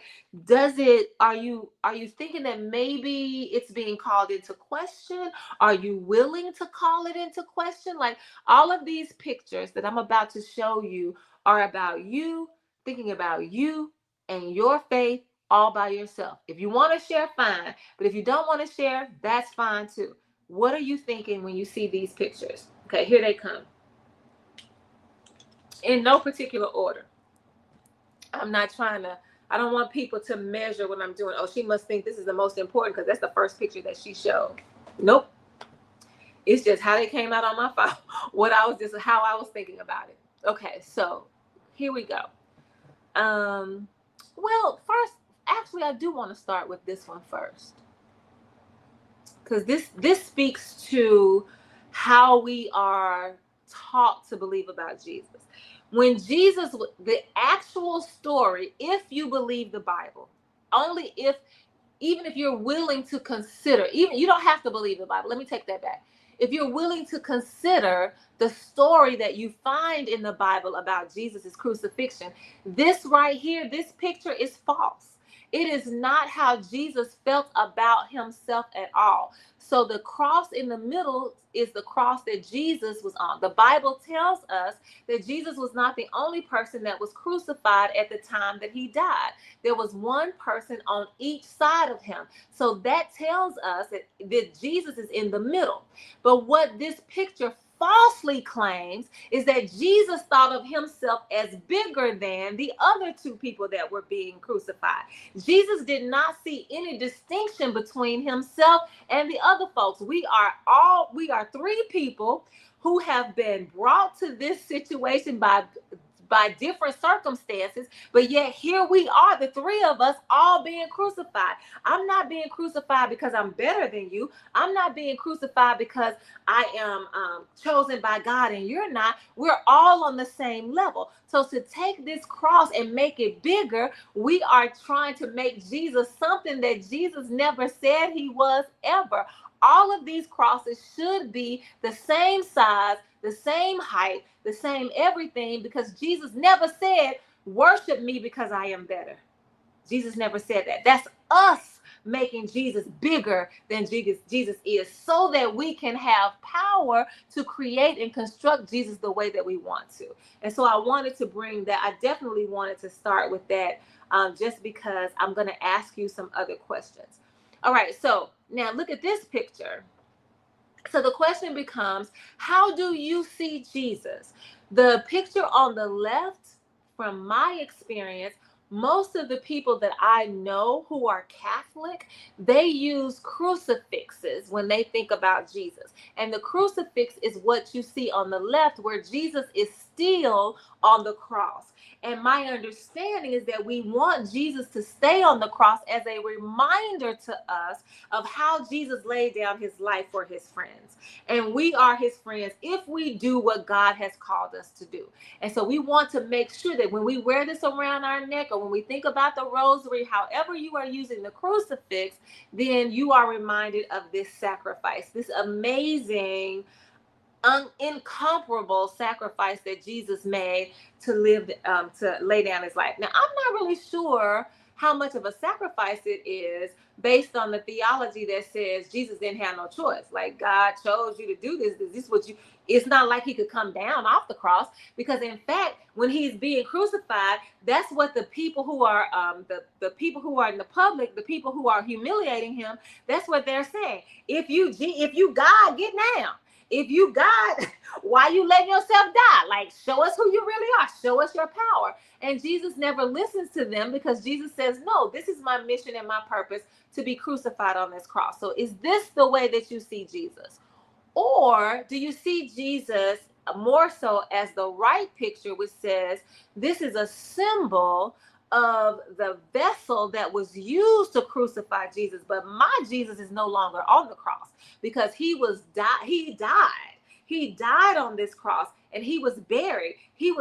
are you thinking that maybe it's being called into question? Are you willing to call it into question? Like, all of these pictures that I'm about to show you are about you, thinking about you and your faith all by yourself. If you want to share, fine. But if you don't want to share, that's fine too. What are you thinking when you see these pictures? Okay, here they come. In no particular order. I don't want people to measure what I'm doing. Oh, she must think this is the most important because that's the first picture that she showed. Nope. It's just how they came out on my phone. How I was thinking about it. Okay, so here we go. Well, first, actually, I do want to start with this one first, because this speaks to how we are taught to believe about Jesus. When Jesus, the actual story, if you believe the Bible, even if you're willing to consider, even you don't have to believe the Bible. Let me take that back. If you're willing to consider the story that you find in the Bible about Jesus' crucifixion, this right here, this picture is false. It is not how Jesus felt about himself at all. So the cross in the middle is the cross that Jesus was on. The Bible tells us that Jesus was not the only person that was crucified at the time that he died. There was one person on each side of him. So that tells us that Jesus is in the middle. But what this picture falsely claims is that Jesus thought of himself as bigger than the other two people that were being crucified. Jesus did not see any distinction between himself and the other folks. We are three people who have been brought to this situation by different circumstances, but yet here we are, the three of us, all being crucified. I'm not being crucified because I'm better than you. I'm not being crucified because I am chosen by God and you're not. We're all on the same level. So to take this cross and make it bigger, we are trying to make Jesus something that Jesus never said he was ever. All of these crosses should be the same size, the same height, the same everything, because Jesus never said, worship me because I am better. Jesus never said that. That's us making Jesus bigger than Jesus is, so that we can have power to create and construct Jesus the way that we want to. And so I wanted to bring that. I definitely wanted to start with that, just because I'm going to ask you some other questions. All right, so now look at this picture. So the question becomes, how do you see Jesus? The picture on the left, from my experience, most of the people that I know who are Catholic, they use crucifixes when they think about Jesus. And the crucifix is what you see on the left, where Jesus is still on the cross. And my understanding is that we want Jesus to stay on the cross as a reminder to us of how Jesus laid down his life for his friends. And we are his friends if we do what God has called us to do. And so we want to make sure that when we wear this around our neck, or when we think about the rosary, however you are using the crucifix, then you are reminded of this sacrifice, this amazing, incomparable sacrifice that Jesus made to lay down his life. Now, I'm not really sure how much of a sacrifice it is based on the theology that says Jesus didn't have no choice. Like, God chose you to do this. This is what you. It's not like he could come down off the cross, because in fact, when he's being crucified, that's what the people who are the people who are in the public, the people who are humiliating him, that's what they're saying. If you God, get down. If you God, why you letting yourself die? Like, show us who you really are. Show us your power. And Jesus never listens to them, because Jesus says, no, this is my mission and my purpose, to be crucified on this cross. So is this the way that you see Jesus? Or do you see Jesus more so as the right picture, which says this is a symbol of the vessel that was used to crucify Jesus, but my Jesus is no longer on the cross, because he died on this cross, and he was buried. He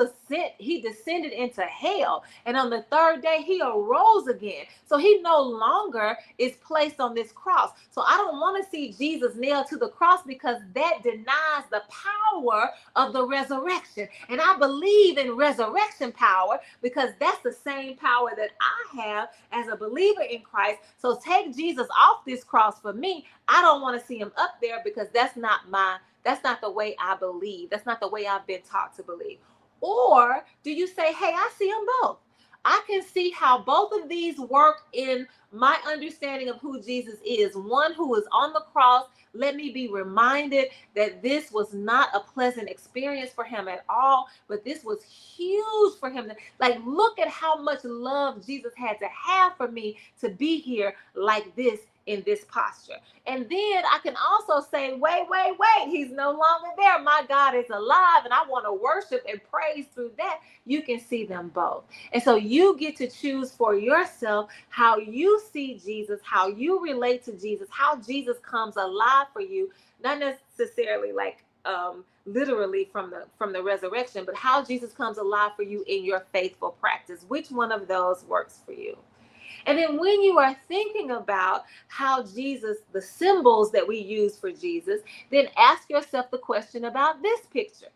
descended into hell, and on the third day he arose again. So he no longer is placed on this cross. So I don't want to see Jesus nailed to the cross, because that denies the power of the resurrection. And I believe in resurrection power, because that's the same power that I have as a believer in Christ. So take Jesus off this cross for me. I don't want to see him up there, because that's not the way I believe. That's not the way I've been taught to believe. Or do you say, hey, I see them both. I can see how both of these work in my understanding of who Jesus is. One who is on the cross. Let me be reminded that this was not a pleasant experience for him at all, but this was huge for him. Like, look at how much love Jesus had to have for me to be here like this, in this posture. And then I can also say, wait, he's no longer there. My God is alive, and I want to worship and praise through that. You can see them both. And so you get to choose for yourself how you see Jesus, how you relate to Jesus, how Jesus comes alive for you, not necessarily like literally from the resurrection, but how Jesus comes alive for you in your faithful practice. Which one of those works for you? And then when you are thinking about how Jesus, the symbols that we use for Jesus, then ask yourself the question about this picture.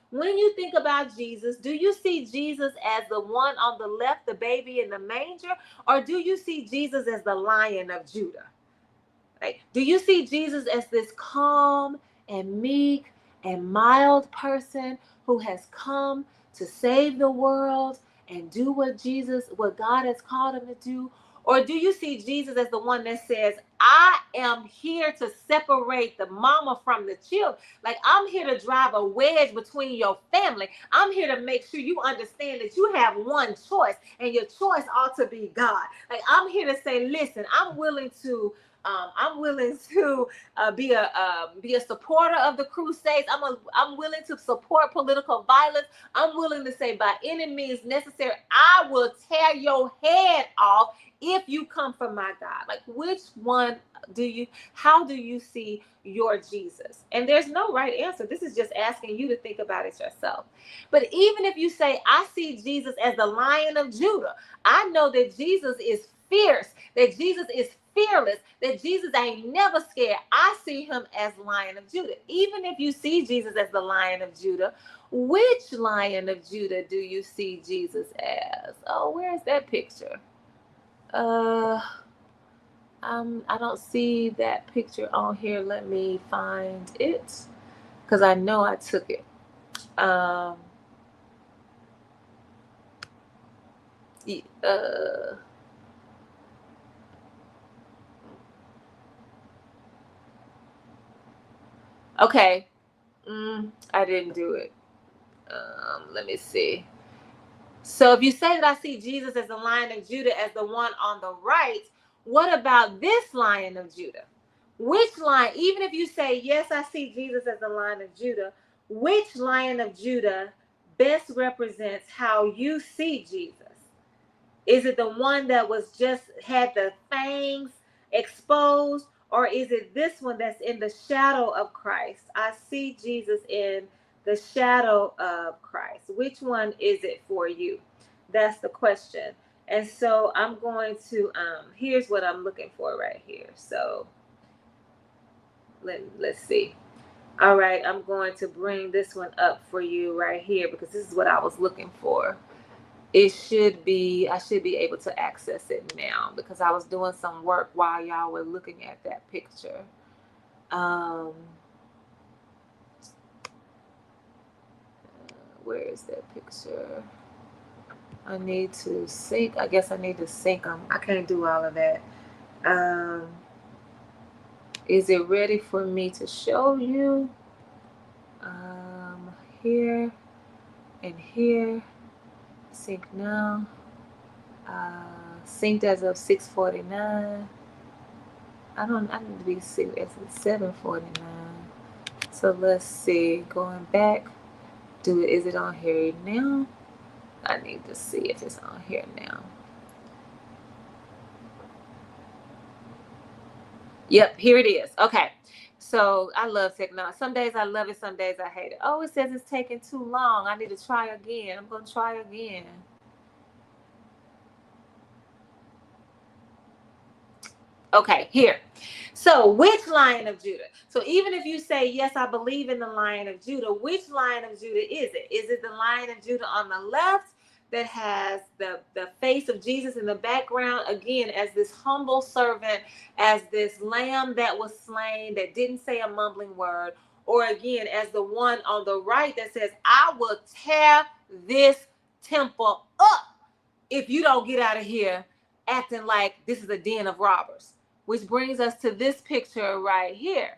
When you think about Jesus, do you see Jesus as the one on the left, the baby in the manger, or do you see Jesus as the Lion of Judah? Right? Do you see Jesus as this calm and meek and mild person who has come to save the world and do what God has called him to do? Or do you see Jesus as the one that says, I am here to separate the mama from the children. Like, I'm here to drive a wedge between your family. I'm here to make sure you understand that you have one choice, and your choice ought to be God. Like, I'm here to say, listen, I'm willing to be a supporter of the Crusades. I'm willing to support political violence. I'm willing to say, by any means necessary, I will tear your head off if you come from my God. Like, which one how do you see your Jesus? And there's no right answer. This is just asking you to think about it yourself. But even if you say, I see Jesus as the Lion of Judah, I know that Jesus is fierce, that Jesus is fearless, that Jesus ain't never scared. I see him as Lion of Judah. Even if you see Jesus as the Lion of Judah, which Lion of Judah do you see Jesus as? Oh, where's that picture? I don't see that picture on here. Let me find it, because I know I took it. Okay. I didn't do it. Let me see. So if you say that I see Jesus as the Lion of Judah as the one on the right, what about this Lion of Judah? Which lion, even if you say, yes, I see Jesus as the Lion of Judah, which Lion of Judah best represents how you see Jesus? Is it the one that was just had the fangs exposed, or is it this one that's in the shadow of Christ? I see Jesus in the shadow of Christ. Which one is it for you? That's the question. And so I'm going to here's what I'm looking for right here. So let's see. All right, I'm going to bring this one up for you right here, because this is what I was looking for. I should be able to access it now, because I was doing some work while y'all were looking at that picture. Where is that picture? I need to sync. I guess I need to sync them. I can't do all of that. Is it ready for me to show you? Here and here. Sync now. Synced as of 6:49. I need to be synced as of 7:49. So let's see. Going back. Is it on here now? I need to see if it's on here now. Yep, here it is. Okay. So I love technology. Some days I love it, some days I hate it. Oh, it says it's taking too long. I need to try again. I'm going to try again. Okay, here. So which Lion of Judah? So even if you say, yes, I believe in the Lion of Judah, which Lion of Judah is it? Is it the Lion of Judah on the left that has the face of Jesus in the background, again, as this humble servant, as this lamb that was slain, that didn't say a mumbling word, or again, as the one on the right that says, I will tear this temple up if you don't get out of here acting like this is a den of robbers? Which brings us to this picture right here.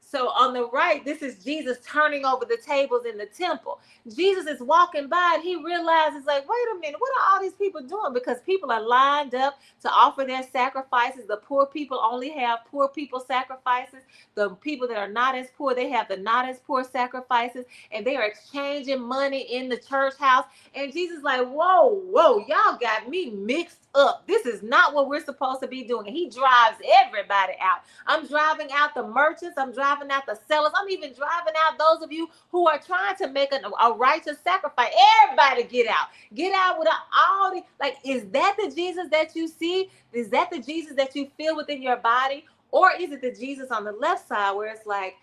So on the right, this is Jesus turning over the tables in the temple. Jesus is walking by and he realizes, like, wait a minute, what are all these people doing? Because people are lined up to offer their sacrifices. The poor people only have poor people sacrifices. The people that are not as poor, they have the not as poor sacrifices. And they are exchanging money in the church house. And Jesus is like, whoa, y'all got me mixed up. This is not what we're supposed to be doing. And he drives everybody out. I'm driving out the merchants. I'm driving out the sellers. I'm even driving out those of you who are trying to make a righteous sacrifice. Everybody get out. Get out with all the, like, is that the Jesus that you see? Is that the Jesus that you feel within your body? Or is it the Jesus on the left side where it's like,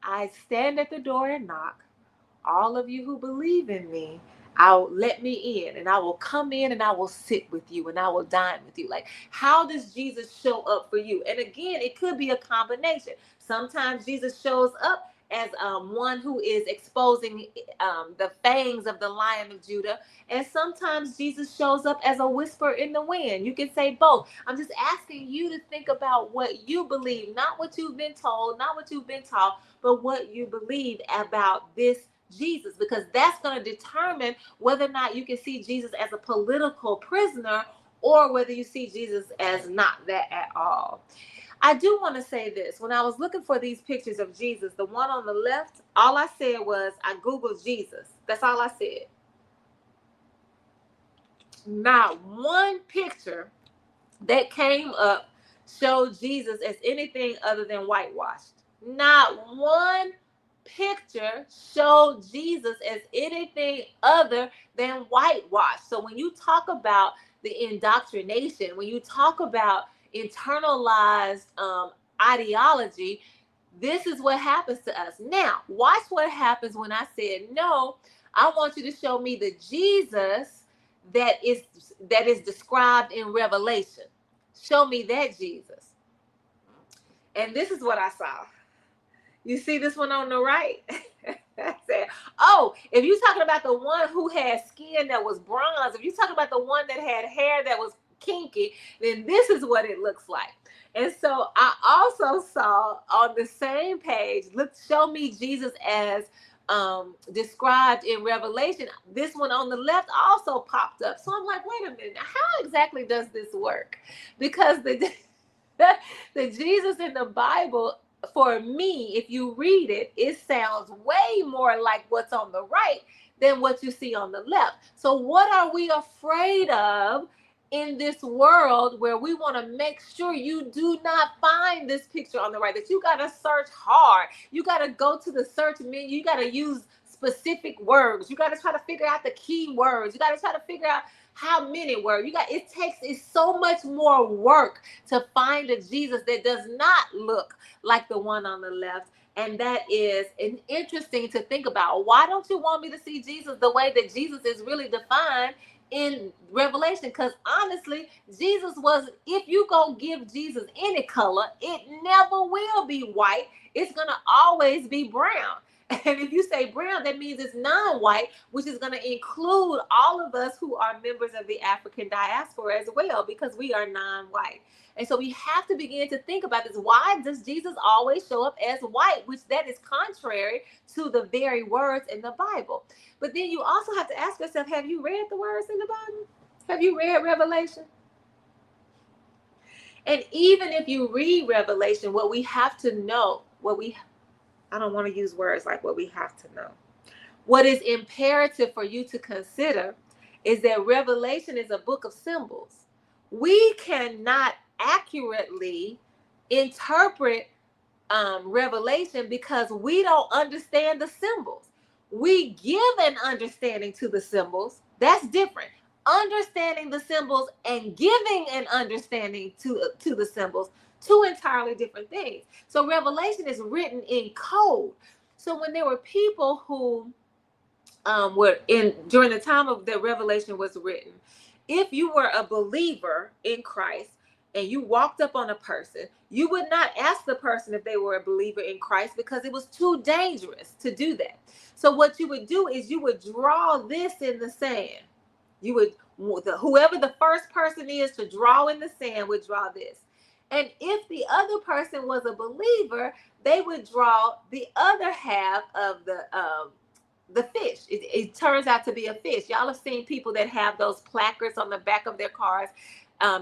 I stand at the door and knock. All of you who believe in me, I'll let me in, and I will come in and I will sit with you and I will dine with you. Like, how does Jesus show up for you? And again, it could be a combination. Sometimes Jesus shows up as one who is exposing the fangs of the Lion of Judah. And sometimes Jesus shows up as a whisper in the wind. You can say both. I'm just asking you to think about what you believe, not what you've been told, not what you've been taught, but what you believe about this Jesus, because that's going to determine whether or not you can see Jesus as a political prisoner or whether you see Jesus as not that at all. I do want to say this. When I was looking for these pictures of Jesus, the one on the left, all I said was, I Googled Jesus. That's all I said. Not one picture that came up showed Jesus as anything other than whitewashed. Not one picture showed Jesus as anything other than whitewashed. So when you talk about the indoctrination, when you talk about internalized ideology, this is what happens to us. Now, watch what happens when I said, no, I want you to show me the Jesus that is described in Revelation. Show me that Jesus. And this is what I saw. You see this one on the right? I said, oh, if you're talking about the one who had skin that was bronze, if you're talking about the one that had hair that was kinky, then this is what it looks like. And so I also saw on the same page, show me Jesus as described in Revelation. This one on the left also popped up. So I'm like, wait a minute, how exactly does this work? Because the Jesus in the Bible for me, if you read it, it sounds way more like what's on the right than what you see on the left. So what are we afraid of in this world where we want to make sure you do not find this picture on the right, that you got to search hard. You got to go to the search menu. You got to use specific words. You got to try to figure out the key words. You got to try to figure out how many words. It's so much more work to find a Jesus that does not look like the one on the left. And that is interesting to think about. Why don't you want me to see Jesus the way that Jesus is really defined in Revelation? Because honestly, Jesus was, if you go give Jesus any color, it never will be white. It's going to always be brown. And if you say brown, that means it's non-white, which is going to include all of us who are members of the African diaspora as well, because we are non-white. And so we have to begin to think about this. Why does Jesus always show up as white, which that is contrary to the very words in the Bible? But then you also have to ask yourself, have you read the words in the Bible? Have you read Revelation? And even if you read Revelation, what we have to know, I don't want to use words like what we have to know. What is imperative for you to consider is that Revelation is a book of symbols. We cannot accurately interpret Revelation because we don't understand the symbols. We give an understanding to the symbols. That's different. Understanding the symbols and giving an understanding to the symbols, two entirely different things. So Revelation is written in code. So when there were people who were in during the time of that Revelation was written, if you were a believer in Christ and you walked up on a person, you would not ask the person if they were a believer in Christ because it was too dangerous to do that. So what you would do is you would draw this in the sand. You would, whoever the first person is to draw in the sand would draw this. And if the other person was a believer, they would draw the other half of the fish. It turns out to be a fish. Y'all have seen people that have those placards on the back of their cars.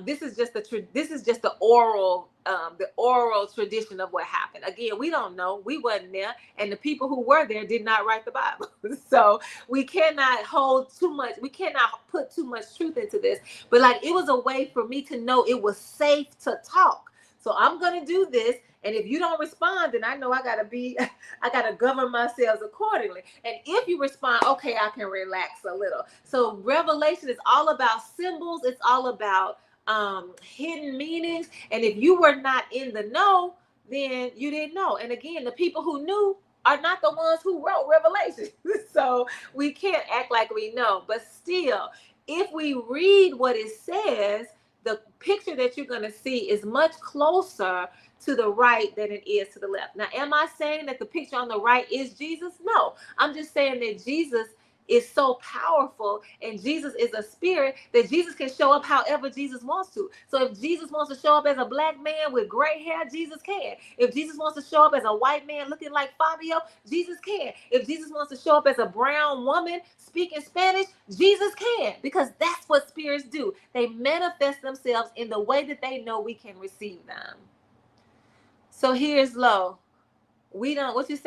This is just the oral tradition of what happened. Again, we don't know. We wasn't there, and the people who were there did not write the Bible. So we cannot hold too much. We cannot put too much truth into this. But like, it was a way for me to know it was safe to talk. So I'm gonna do this. And if you don't respond, then I know I gotta govern myself accordingly. And if you respond, okay, I can relax a little. So Revelation is all about symbols. It's all about hidden meanings. And if you were not in the know, then you didn't know. And again, the people who knew are not the ones who wrote Revelation. So we can't act like we know. But still, if we read what it says, the picture that you're going to see is much closer to the right than it is to the left. Now, am I saying that the picture on the right is Jesus? No, I'm just saying that Jesus is so powerful and Jesus is a spirit that Jesus can show up however Jesus wants to. So if Jesus wants to show up as a black man with gray hair, Jesus can. If Jesus wants to show up as a white man looking like Fabio, Jesus can. If Jesus wants to show up as a brown woman speaking Spanish, Jesus can, because that's what spirits do. They manifest themselves in the way that they know we can receive them. So here's low. We don't believe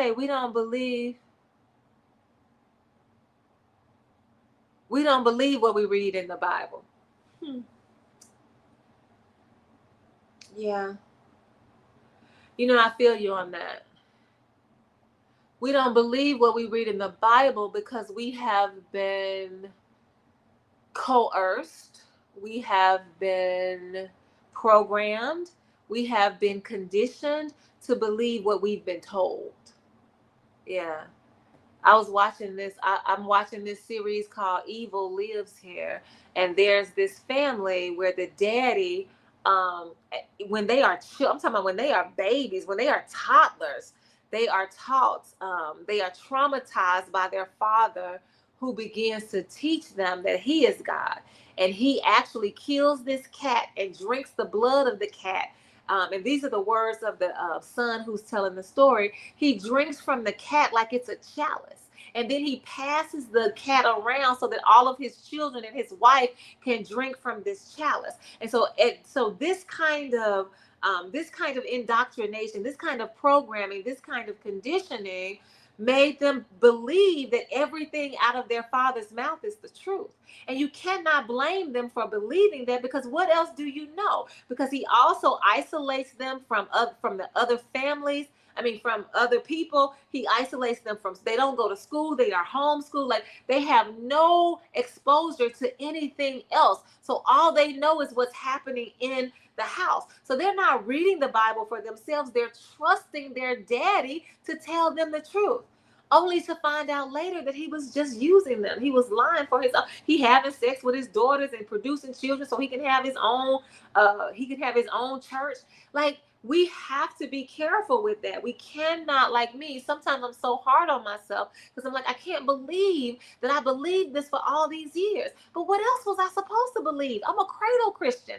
what we read in the Bible. Yeah. I feel you on that. We don't believe what we read in the Bible because we have been coerced. We have been programmed. We have been conditioned to believe what we've been told. Yeah. I was watching this. I'm watching this series called Evil Lives Here. And there's this family where the daddy, when they are, I'm talking about when they are babies, when they are toddlers, they are taught, they are traumatized by their father, who begins to teach them that he is God. And he actually kills this cat and drinks the blood of the cat. And these are the words of the son who's telling the story. He drinks from the cat like it's a chalice. And then he passes the cat around so that all of his children and his wife can drink from this chalice. And so this kind of this kind of indoctrination, this kind of programming, this kind of conditioning made them believe that everything out of their father's mouth is the truth. And you cannot blame them for believing that, because what else do you know? Because he also isolates them from the other families. I mean, from other people. He isolates them from, they don't go to school. They are homeschooled. Like, they have no exposure to anything else. So all they know is what's happening in the house. So they're not reading the Bible for themselves. They're trusting their daddy to tell them the truth, only to find out later that he was just using them. He was lying for his own. He having sex with his daughters and producing children so he can have his own church. Like, we have to be careful with that. We cannot, like me, sometimes I'm so hard on myself because I'm like, I can't believe that I believed this for all these years. But what else was I supposed to believe? I'm a cradle Christian.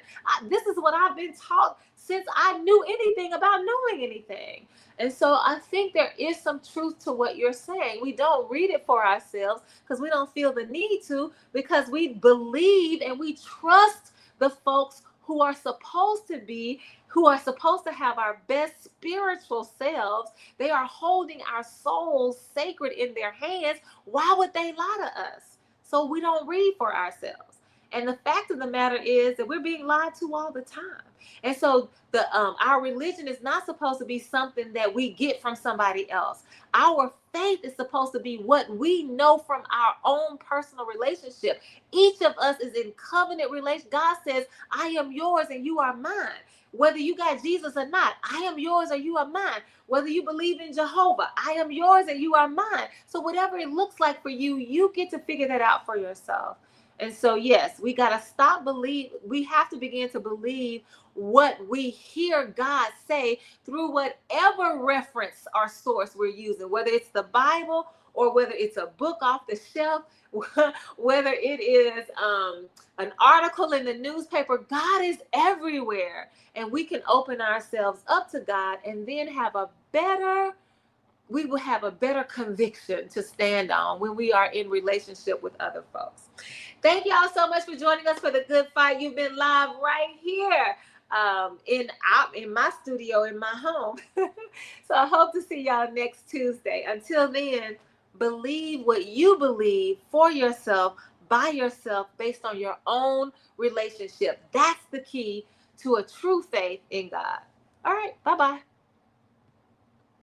This is what I've been taught since I knew anything about knowing anything. And so I think there is some truth to what you're saying. We don't read it for ourselves because we don't feel the need to, because we believe and we trust the folks who are supposed to have our best spiritual selves. They are holding our souls sacred in their hands. Why would they lie to us? So we don't read for ourselves. And the fact of the matter is that we're being lied to all the time. And so our religion is not supposed to be something that we get from somebody else. Our faith is supposed to be what we know from our own personal relationship. Each of us is in covenant relation. God says, I am yours and you are mine. Whether you got Jesus or not, I am yours or you are mine. Whether you believe in Jehovah, I am yours and you are mine. So whatever it looks like for you, you get to figure that out for yourself. And so, yes, we got to stop we have to begin to believe what we hear God say through whatever reference or source we're using, whether it's the Bible or whether it's a book off the shelf, whether it is an article in the newspaper. God is everywhere, and we can open ourselves up to God and then we will have a better conviction to stand on when we are in relationship with other folks. Thank y'all so much for joining us for the Good Fight. You've been live right here in my studio, in my home. So I hope to see y'all next Tuesday. Until then, believe what you believe for yourself, by yourself, based on your own relationship. That's the key to a true faith in God. All right, bye-bye.